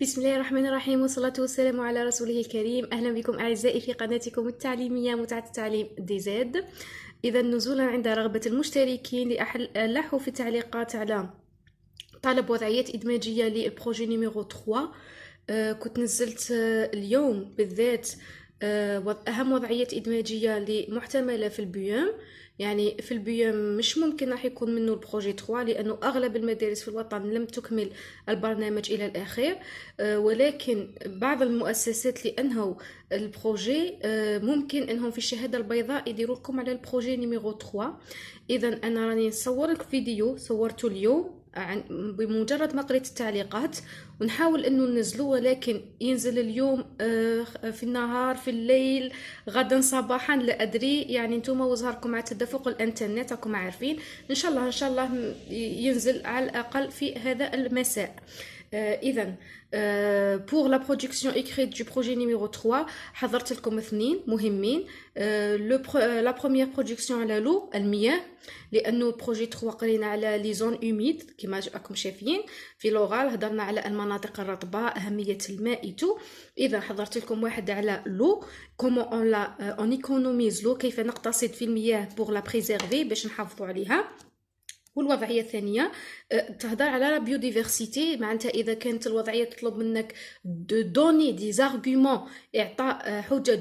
بسم الله الرحمن الرحيم والصلاة والسلام على رسوله الكريم. أهلا بكم أعزائي في قناتكم التعليمية متعة التعليم دي زاد. إذا نزولا عند رغبة المشتركين لألحوا في التعليقات على طلب وضعيات إدماجية للبروجي نيميرو 3. كنت نزلت اليوم بالذات أهم وضعيات إدماجية لمحتملة في البيوم. يعني في البيوم مش ممكن راح يكون منه البروجي 3 لأنه أغلب المدارس في الوطن لم تكمل البرنامج إلى الآخر. ولكن بعض المؤسسات اللي أنهوا البروجي ممكن أنهم في الشهادة البيضاء يديروا لكم على البروجي نيميرو 3. إذا أنا راني نصور لك فيديو صورته اليوم بمجرد ما قريت التعليقات ونحاول انه ننزله، ولكن ينزل اليوم في النهار في الليل غدا صباحا لا ادري. يعني نتوما وزهركم مع تدفق الانترنت راكم عارفين. ان شاء الله ينزل على الاقل في هذا المساء. إذن pour la production écrite du projet numéro 3 حضرت لكم اثنين مهمين. la première production على l'eau المياه، لأنه البروجي 3 قرينا على لي زون اوميد كما راكم شايفين. في لوغال هضرنا على المناطق الرطبة، أهمية الماء تو. إذا حضرت لكم واحد على لو كومون اون ايكونوميز لو، كيف نقتصد في المياه بور لا بريزيرفي باش نحافظوا عليها. والوضعيه الثانيه تهضر على لا بيوديفرسيتي، معناتها اذا كانت الوضعيه تطلب منك دو دوني دي زارغومون، اعطاء حجج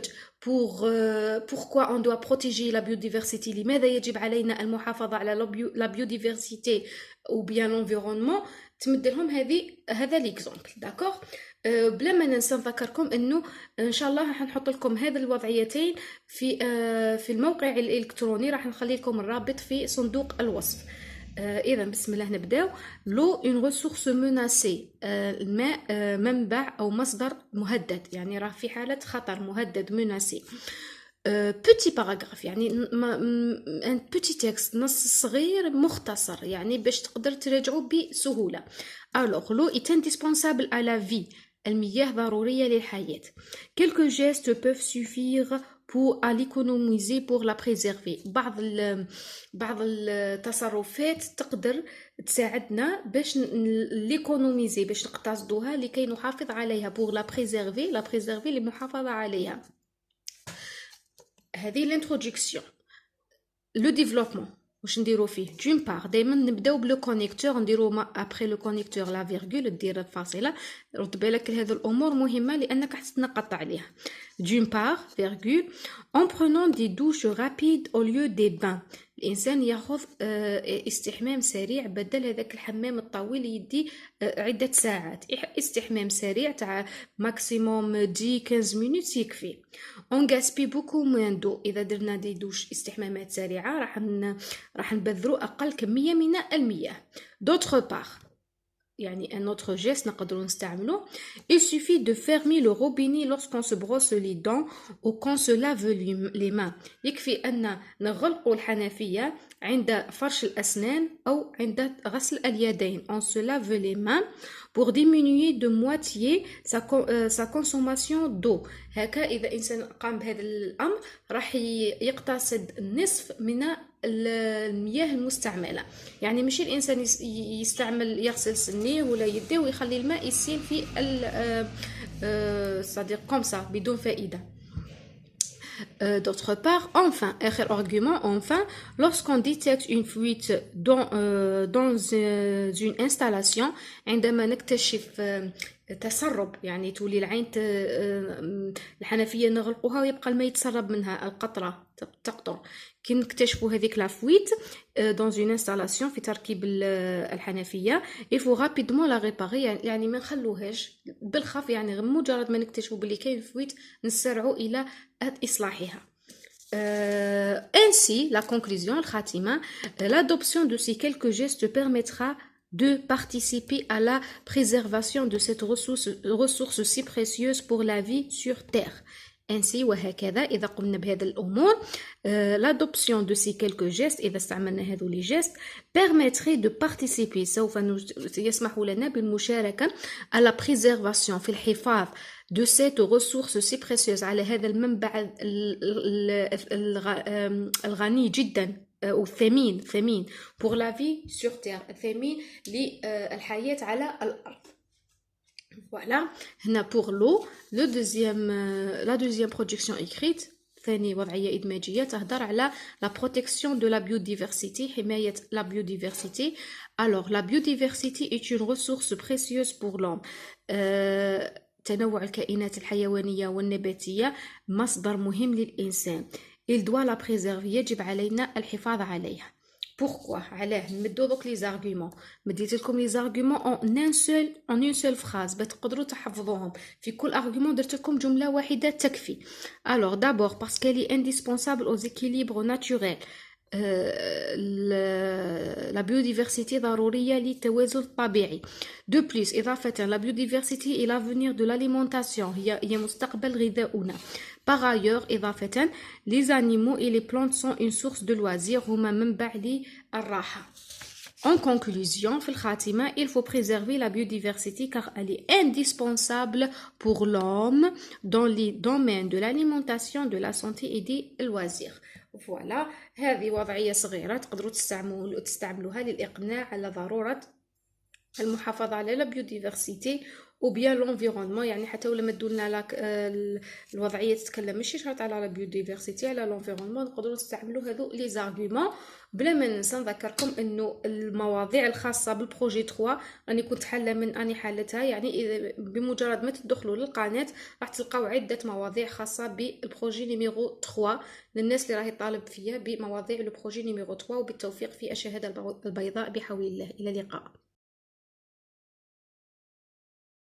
pourquoi on doit protéger la biodiversité، لماذا يجب علينا المحافظه على لا بيوديفرسيتي ou bien l'environnement. تمد لهم هذا ليكزامبل داكوغ. بلا ما ننسى نذكركم انه ان شاء الله راح نحط لكم هذه الوضعيتين في الموقع الالكتروني، راح نخلي لكم الرابط في صندوق الوصف. إذا بسم الله نبداو. لو اون ريسورس مناسي، الماء منبع أو مصدر مهدد، يعني راه في حالة خطر مهدد مناسي. بوتي باراغراف يعني ان بوتي تكست، نص صغير مختصر يعني باش تقدر تراجعوا بسهولة. alors l'eau est indispensable à la vie، المياه ضرورية للحياة. quelques gestes peuvent suffire pour à l'économiser pour la préserver. بعض التصرفات تقدر تساعدنا باش ليكونوميزي، باش نقتصدوها لكي نحافظ عليها. pour la préserver للمحافظة عليها. هذه الانترودكسيون. لو ديفلوبمون واش نديرو فيه؟ دون بار دائما نبداو بلو كونيكتور، نديرو ابري لو كونيكتور لا فيرغول، دير الفاصله. رد بالك لهذه الامور مهمه لانك راح تنقط عليها. دون بار فيرغول en prenant des douches rapides au lieu des bains، الانسان ياخذ استحمام سريع بدل هذاك الحمام الطويل يدي عده ساعات. استحمام سريع تاع ماكسيموم 10-15 مينوت يكفي. on gaspille beaucoup moins d'eau، اذا درنا دي دوش استحمامات سريعه راح نبذروا اقل كميه من المياه. d'autre part يعني un autre geste نقدروا نستعملوه. il suffit de fermer le robinet lorsqu'on se brosse les dents ou qu'on se lave les mains. يكفي أن نغلق الحنفية عند فرش الأسنان أو عند غسل اليدين. on se lave les mains pour diminuer de moitié sa consommation d'eau. هكا إذا إنسان قام بهذا الأمر راح يقتصد النصف من المياه المستعملة. يعني مش الإنسان يستعمل يغسل سنيه ولا يديه ويخلي الماء يسيل في صديق كومسا بدون فائدة. D'autre part, enfin, آخر argument, enfin, lorsqu'on détecte une fuite dans une installation، عندما نكتشف تسرب، يعني تولي العين الحنفية نغلقوها ويبقى الماء يتسرب منها، القطرة تقطر. كي نكتشفوا هذيك لا فويت dans une installation في تركيب الحنفية، il faut rapidement la réparer، يعني ما نخلوهاش بالخف، يعني مجرد ما نكتشفوا بلي كاين فويت نسرعوا إلى إصلاحها. Ainsi, la conclusion, الخاتمة، l'adoption de ces quelques gestes permettra de participer à la préservation de cette ressource si précieuse pour la vie sur Terre. Ainsi وهكذا إذا قمنا بهذه الأمور، l'adoption de ces quelques gestes، إذا استعملنا هذو لي gestes permettrait de participer، سوف يسمح لنا بالمشاركة à la préservation في الحفاظ de cette ressource si précieuse، على هذا المنبع الغني جدا وثمين pour la vie sur terre، ثمين للحياة على الأرض. Voilà. هنا pour l'eau, le deuxième, la deuxième projection écrite ثاني وضعية إدماجية تهدر على la protection de la biodiversité, حماية la biodiversité. Alors, la biodiversité est une ressource précieuse pour l'homme. تنوع الكائنات الحيوانية والنباتية مصدر مهم للإنسان. Il doit la préserver, يجب علينا الحفاظ عليها. Pourquoi? علاه نمدو دوك لي زارغومون. مديت لكم لي زارغومون en une seule phrase باش تقدروا تحفظوهم. في كل argument درت لكم جملة واحدة تكفي. Alors d'abord parce qu'elle est indispensable aux équilibres naturels. la biodiversité ضرورية للتوازن الطبيعي. De plus, إضافة la biodiversité est l'avenir de l'alimentation. هي مستقبل غذاؤنا. Par ailleurs, إضافة, les animaux et les plantes sont une source de loisirs. هما منبع للراحة. En conclusion, في الخاتمة, il faut préserver la biodiversité car elle est indispensable pour l'homme dans les domaines de l'alimentation, de la santé et des loisirs. Voilà, هذه وضعية صغيرة تقدروا تستعملوها للإقناع على ضرورة المحافظة على لا بيوديفرسيتي وبيان لونفيرونمون. يعني حتى ولا ما دولنا لك الوضعيه تتكلم ماشي شرط على لا بيوديفرسيتي، على لونفيرونمون نقدروا نستعملوا هذو لي زارغومون. بلا ما ننسى نذكركم انه المواضيع الخاصه بالبروجي 3 راني كنت حاله من اني حالتها. يعني بمجرد ما تدخلوا للقناه راح تلقاو عده مواضيع خاصه بالبروجي نيميرو 3 للناس اللي راهي طالب فيها بمواضيع البروجي نيميرو 3. وبالتوفيق في الشهاده البيضاء بحول الله. الى اللقاء.